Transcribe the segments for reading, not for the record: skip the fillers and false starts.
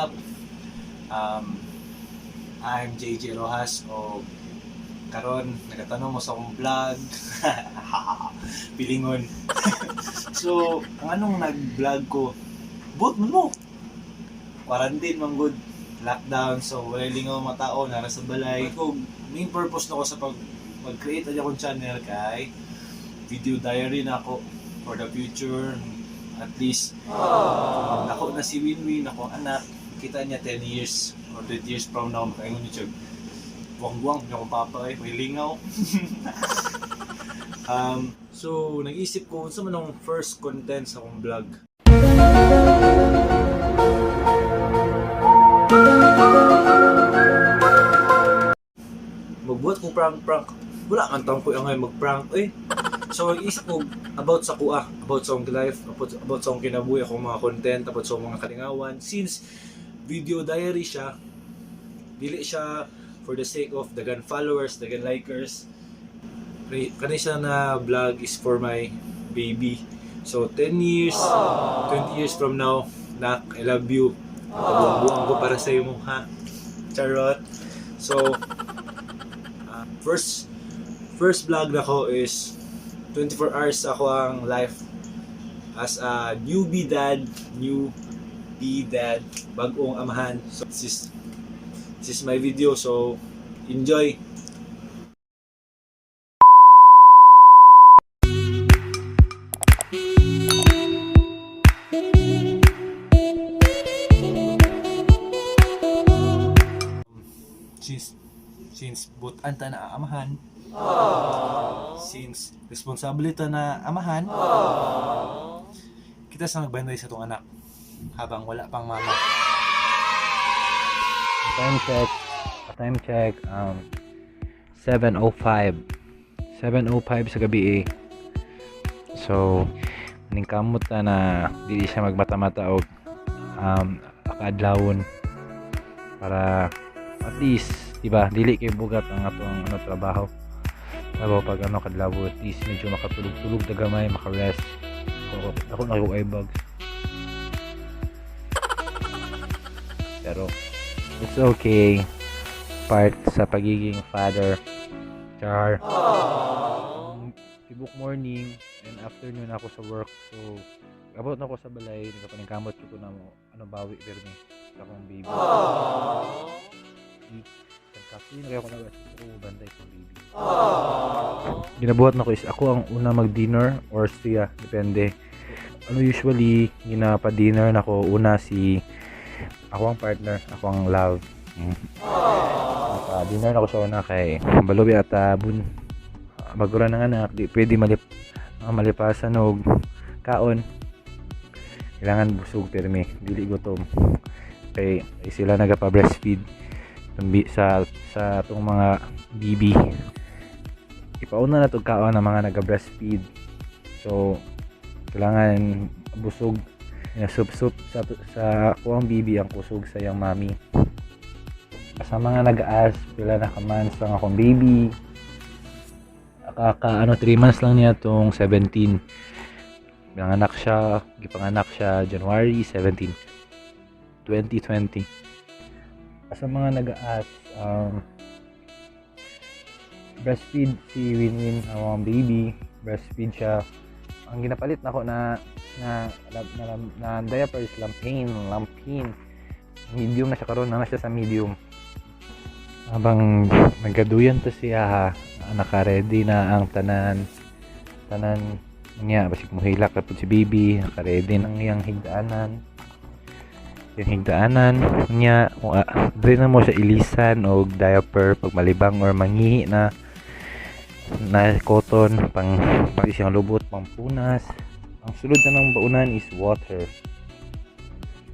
up? I'm JJ Rojas o karon nagatanong mo sa akong vlog. Pilingon. So, ang anong nag-vlog ko? But mo. Quarantine man good. Lockdown, so wala lingaw mga tao nara sa balay. Ko main purpose nako sa mag-create akong channel kay video diary na ako for the future. At least ako na si Winwin, ako anak, kita niya 10 years or 20 years from now makaingon niya buwang-buwang niya akong papa may lingaw. So nag-isip ko unsa man ang first content sa akong vlog. Magbuhat ko prank. Wala man taong ko ang mag-prank So isip ko about sa kuha, about sa akong life, about sa akong kinabuhi, akong mga content, about sa mga kalingawan. Since video diary siya, dili siya for the sake of dagan followers, dagan likers. Kani siya na vlog is for my baby. So 10 years, 20 years from now, nak, I love you. Buong-buong ko para sa iyo ha. Charot. So first vlog na ko is 24 hours ako ang life as a newbie dad, bagong amahan. So this is my video, so enjoy. Since butan ta na amahan, since responsibility na amahan, kita sa nagbanday sa itong anak habang wala pang mama. Time check 7:05 sa gabi So ning kamot na dili siya magmata-mata og akadlawon para at least diba dili kay bugat ang atong trabaho pag kadlawo, at least medyo makatulog-tulog na gamay, makarest. Ako na yung eyebags. Pero it's okay, part sa pagiging father. Char. Tibok morning and afternoon ako sa work, so abot na ako sa balay, nagkapaningkamot ko na mo bawi permi sa akong baby. Kasi nagaya ko na bantay sa baby. Ginabuhat na ko is ako ang una mag-dinner or siya, depende. Usually ginapa-dinner na ko una si ako ang partner, ako ang love. Dinner na ko sa una kay balubi at magura ng anak, di pwede malipasan og kaon. Kailangan busog permi, dili gutom. Kay sila nagapa-breastfeed sa itong mga bibi. Ipauna na itong kaon ng mga nag-breastfeed. So kailangan busog sup sa kuwang bibi ang kusog sa yang mami. Sa mga nag-aas pila na kamans lang akong baby, 3 months lang niya tong 17. Gipanganak siya January 17, 2020. Sa mga nag-aas breastfeed si Winwin, ang baby, breastfeed siya. Ang ginapalit nako na diaper is lampin. Medium na siya karon, na siya sa medium. Habang nagaduyan to siya, naka-ready na ang tanan niya, basig mohilak na po si baby, naka-ready nang iyang higdaanan. Yung higdaanan niya, dili na mo siya ilisan o diaper pag malibang or mangihi na cotton pang siyang lubot, pang punas. Ang sulod na ng baunan is water,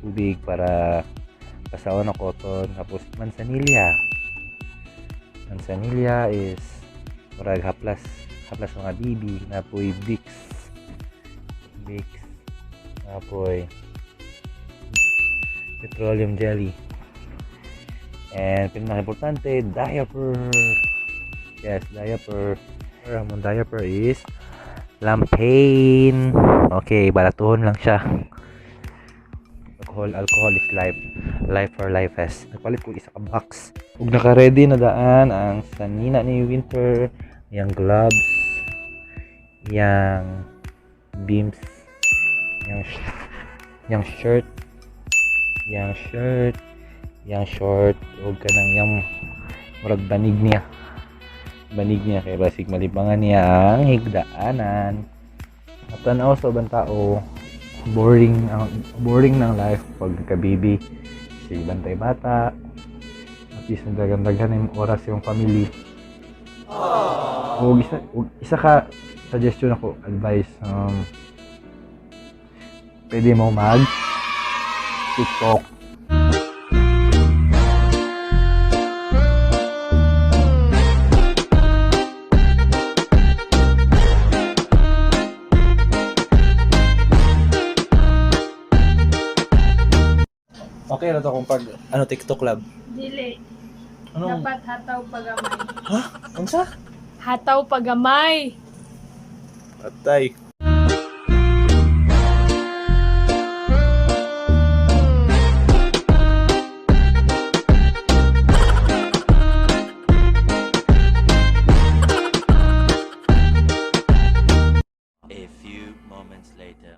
tubig para pasaon ng cotton. Tapos mansanilya is murag haplas mga bibi na po'y Vicks na po'y petroleum jelly, and pinaka-importante, diaper. Yes, diaper. Ang diaper is lampin. Okay, balatuhon lang siya. alcohol. Alcohol is life. Life for lifes. Nagpalit ko isa ka box. Ug naka-ready na daan ang sanina ni Winter, yang gloves, yang beams, yang shirt, yang short, ug kanang yang murag banig niya kay basig malibangan niya ang higdaanan. Matanaw sa ubang tao, boring ng life pag nagka-baby. Sige, bantay bata. At least nagdaghan yung oras yung family. O isa ka suggestion ako, advice. Pwede mo mag TikTok. Okay na to kung pag TikTok lab. Dili. Ano? Dapat hataw pagamay. Ha? Ang sa? Hataw pagamay. Patay. A few moments later.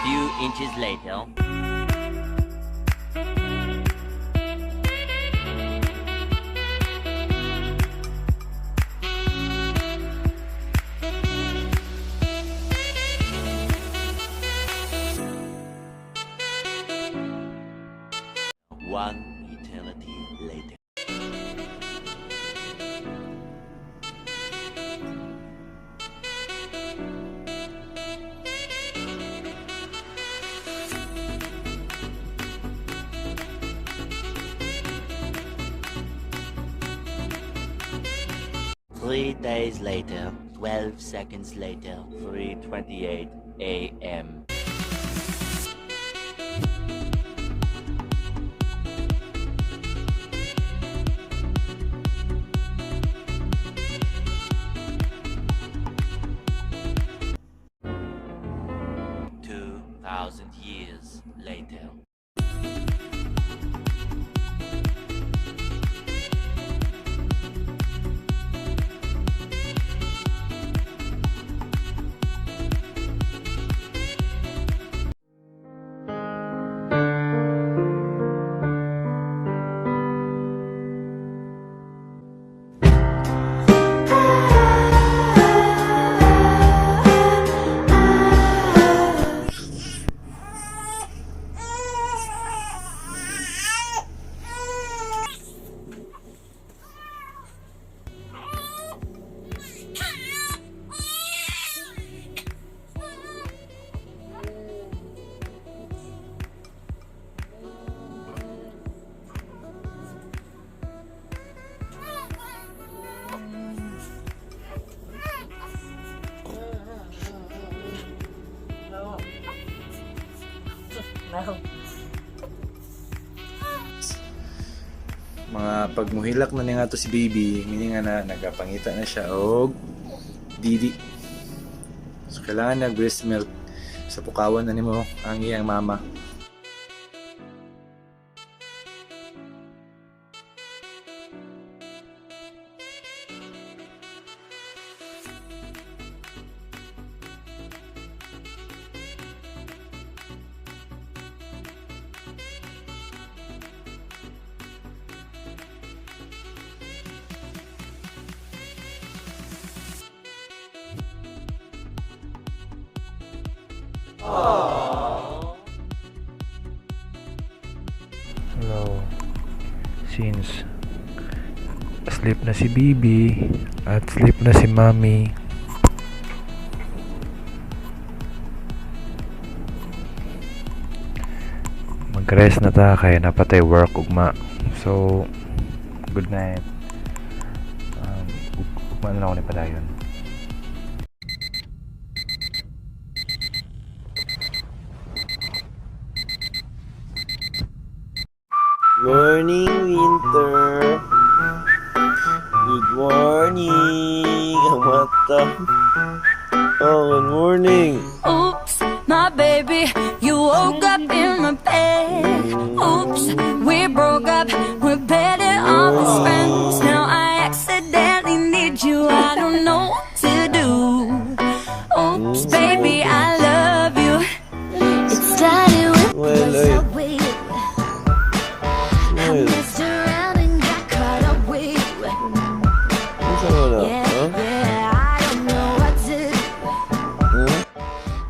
Few inches later. One eternity later. Three days later, 12 seconds later, 3:28 a.m. Thousand years later. Mga pagmuhilak na niya nga to si baby, meaning nga na nagapangita na siya og didi. So kailangan na breast milk sa pukawan na nimo ang iyang mama. Hello. Since sleep na si Bibi at sleep na si Mami, mag-rest na ta kaya napatay work ugma. So good night. Ugma na lang ako ni padayon. Morning, Winter. Good morning. What the? Oh, good morning. Oops, my baby, you woke up in my bed. Oops, we broke up, we're better off as friends. Now I accidentally need you, I don't know what to do. Oops, baby, I love you. It started with Well, us ay. away. I Well, messed around and got caught up with you. ano sa wala? Yeah, Huh? yeah, I don't know what to do. Hmm?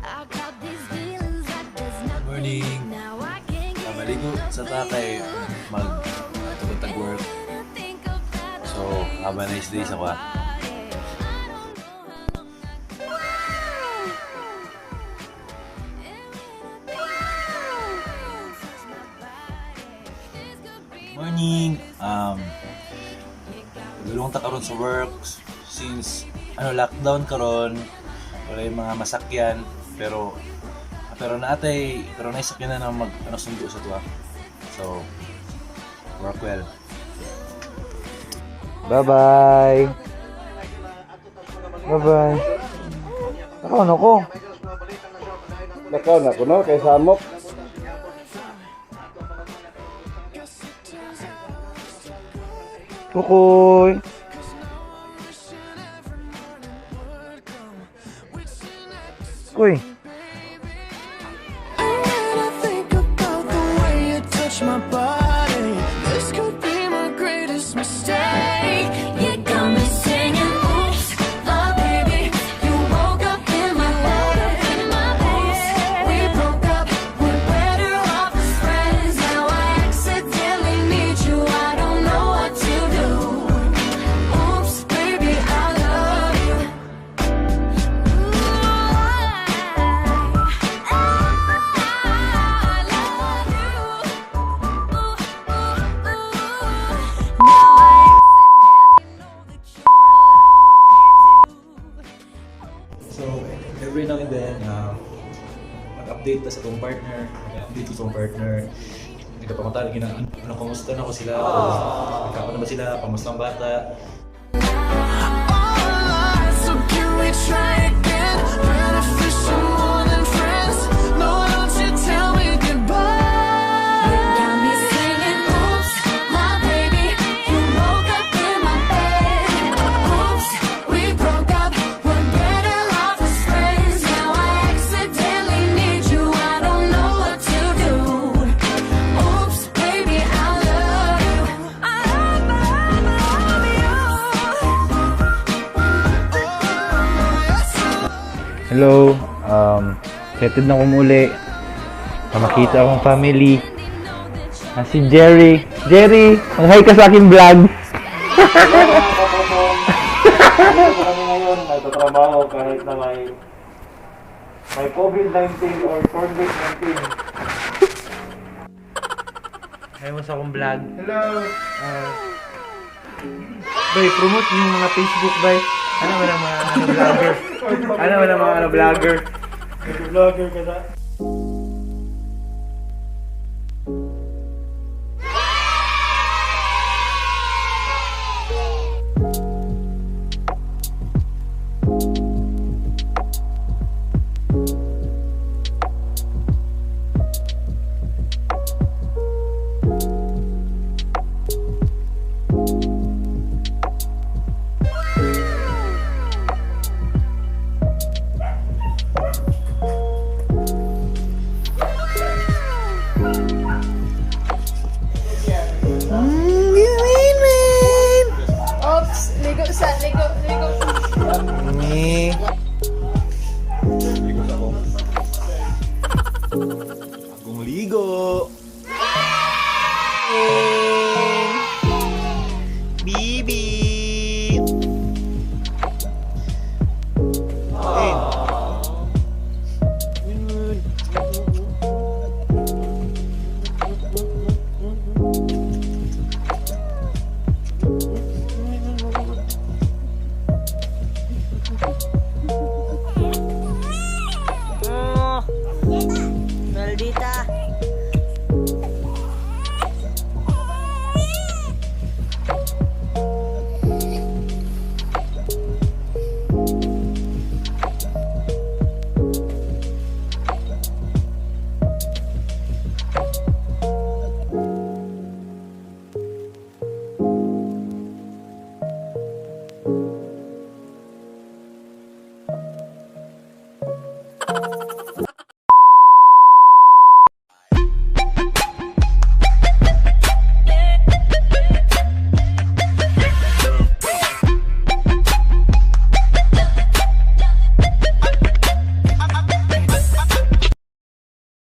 I got these feelings that there's nothing. Morning. Now I can't get Maligo sa tatay mag-work. So, have a nice day sa kwa. Morning. Gulong ta karon sa work since lockdown karon. Wala yung mga masakyan pero naatay sakyan na mag sundo sa tuwa. So, work well. Bye-bye. Bye-bye. Nakaw na ko. Nakaw na ko no, kay Samok. Kukoy. Kuy. I think about the way you touch my body. This could be my greatest mistake. You got me singing, oops, oh baby. You woke up in my head. Oops, we broke up, we're better off as friends. Now I accidentally need you, I don't know what to do. Oops, baby, I love you. So, every now and then, mag-update ta sa tong partner, mag-update ko sa tong partner. Nagkapakuntaan kina, kamusta na ko sila? Nagkapa na ba sila? Kamusta ang bata? So can we try again? Beneficial more than friends. No, don't you tell me goodbye. You got me singing, oops, my baby. You woke up in my bed. Oops, we broke up. We're better off as friends. Now I accidentally need you. I don't know what to do. Oops, baby, I love you. I love you. Hello. Settled na ko muli. Makita akong family. Si Jerry. Jerry, mag-hi ka sa aking vlog. Kami ngayon, nagtatrabaho kahit na may COVID-19 or COVID-19. Hi mo sa akong vlog. Hello. Bay, promote yung mga Facebook, bay. Ano ba ng mga vlogger? Ano ba ng mga vlogger? Vlogger ka na. Oops, ligo